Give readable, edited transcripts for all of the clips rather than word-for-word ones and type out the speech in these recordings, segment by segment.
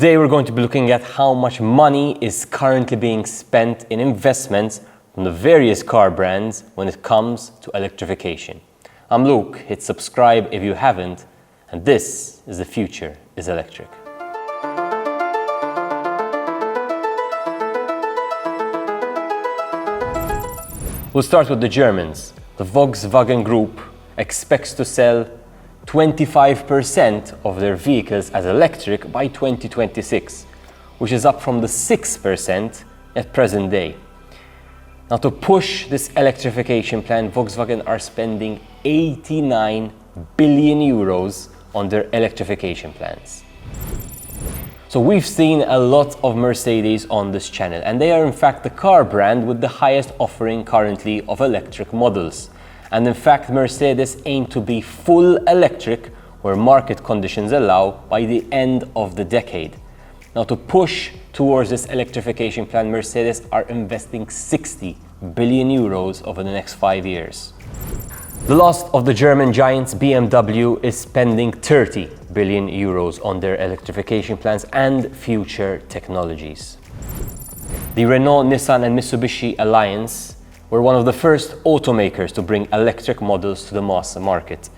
Today we're going to be looking at how much money is currently being spent in investments from the various car brands when it comes to electrification. I'm Luke, hit subscribe if you haven't, and this is The Future is Electric. We'll start with the Germans. The Volkswagen Group expects to sell 25% of their vehicles as electric by 2026, which is up from the 6% at present day. Now, to push this electrification plan, Volkswagen are spending 89 billion euros on their electrification plans. So we've seen a lot of Mercedes on this channel, and they are in fact the car brand with the highest offering currently of electric models. And in fact, Mercedes aim to be full electric where market conditions allow by the end of the decade. Now, to push towards this electrification plan, Mercedes are investing 60 billion euros over the next 5 years. The last of the German giants, BMW, is spending 30 billion euros on their electrification plans and future technologies. The Renault, Nissan and Mitsubishi alliance were one of the first automakers to bring electric models to the mass market.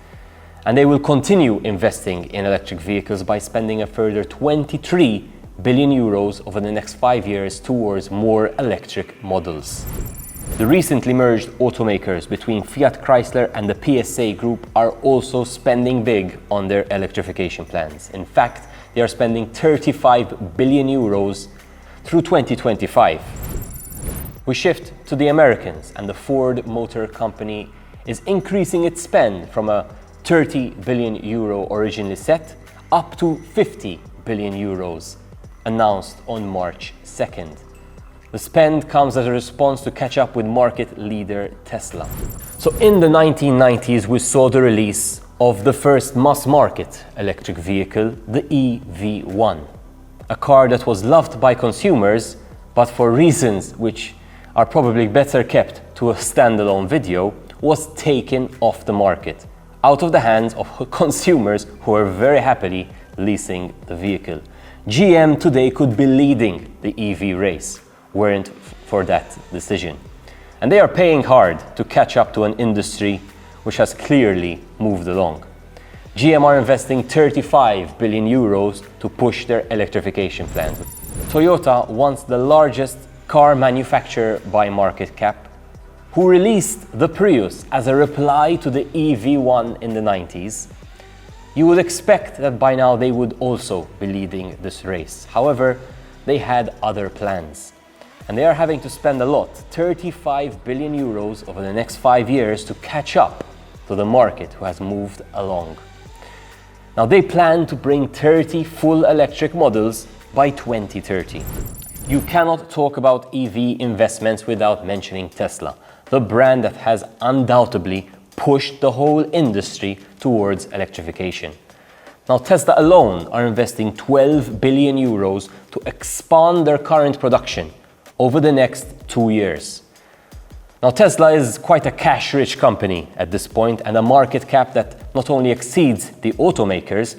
And they will continue investing in electric vehicles by spending a further 23 billion euros over the next 5 years towards more electric models. The recently merged automakers between Fiat Chrysler and the PSA Group are also spending big on their electrification plans. In fact, they are spending 35 billion euros through 2025. We shift to the Americans, and the Ford Motor Company is increasing its spend from a 30 billion euro originally set up to 50 billion euros, announced on March 2nd. The spend comes as a response to catch up with market leader Tesla. So in the 1990s, we saw the release of the first mass market electric vehicle, the EV1, a car that was loved by consumers, but for reasons which are probably better kept to a standalone video, was taken off the market, out of the hands of consumers who are very happily leasing the vehicle. GM today could be leading the EV race, weren't for that decision. And they are paying hard to catch up to an industry which has clearly moved along. GM are investing 35 billion euros to push their electrification plans. Toyota, once the largest car manufacturer by market cap, who released the Prius as a reply to the EV1 in the 90s, you would expect that by now they would also be leading this race. However, they had other plans. And they are having to spend a lot, 35 billion euros over the next 5 years to catch up to the market who has moved along. Now, they plan to bring 30 full electric models by 2030. You cannot talk about EV investments without mentioning Tesla, the brand that has undoubtedly pushed the whole industry towards electrification. Now, Tesla alone are investing 12 billion euros to expand their current production over the next 2 years. Now, Tesla is quite a cash-rich company at this point, and a market cap that not only exceeds the automakers,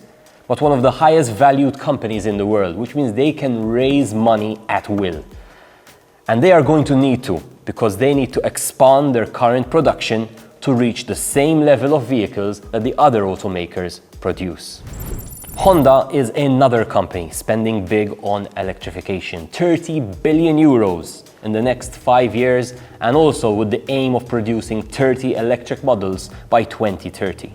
but one of the highest valued companies in the world, which means they can raise money at will. And they are going to need to, because they need to expand their current production to reach the same level of vehicles that the other automakers produce. Honda is another company spending big on electrification, 30 billion euros in the next 5 years, and also with the aim of producing 30 electric models by 2030.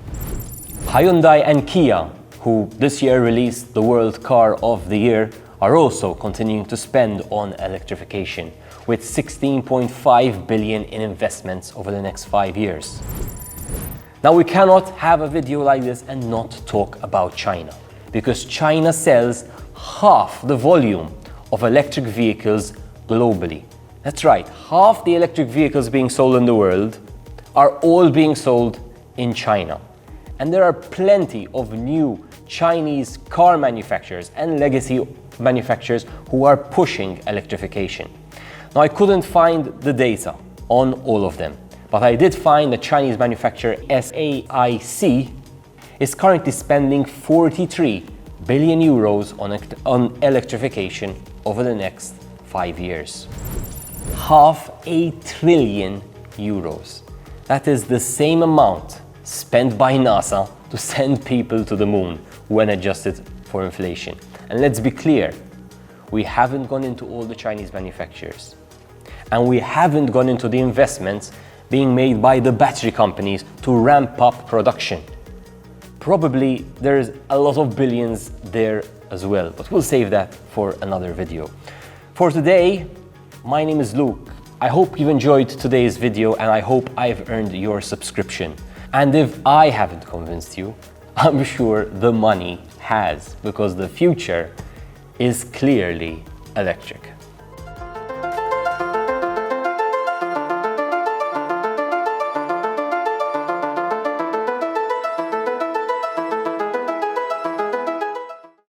Hyundai and Kia, who this year released the World Car of the Year, are also continuing to spend on electrification, with 16.5 billion in investments over the next 5 years. Now, we cannot have a video like this and not talk about China, because China sells half the volume of electric vehicles globally. That's right, half the electric vehicles being sold in the world are all being sold in China. And there are plenty of new Chinese car manufacturers and legacy manufacturers who are pushing electrification. Now, I couldn't find the data on all of them, but I did find the Chinese manufacturer SAIC is currently spending 43 billion euros on electrification over the next 5 years. €500 billion. That is the same amount spent by NASA to send people to the moon when adjusted for inflation. And let's be clear, we haven't gone into all the Chinese manufacturers. And we haven't gone into the investments being made by the battery companies to ramp up production. Probably there's a lot of billions there as well, but we'll save that for another video. For today, my name is Luke. I hope you've enjoyed today's video and I hope I've earned your subscription. And if I haven't convinced you, I'm sure the money has, because the future is clearly electric.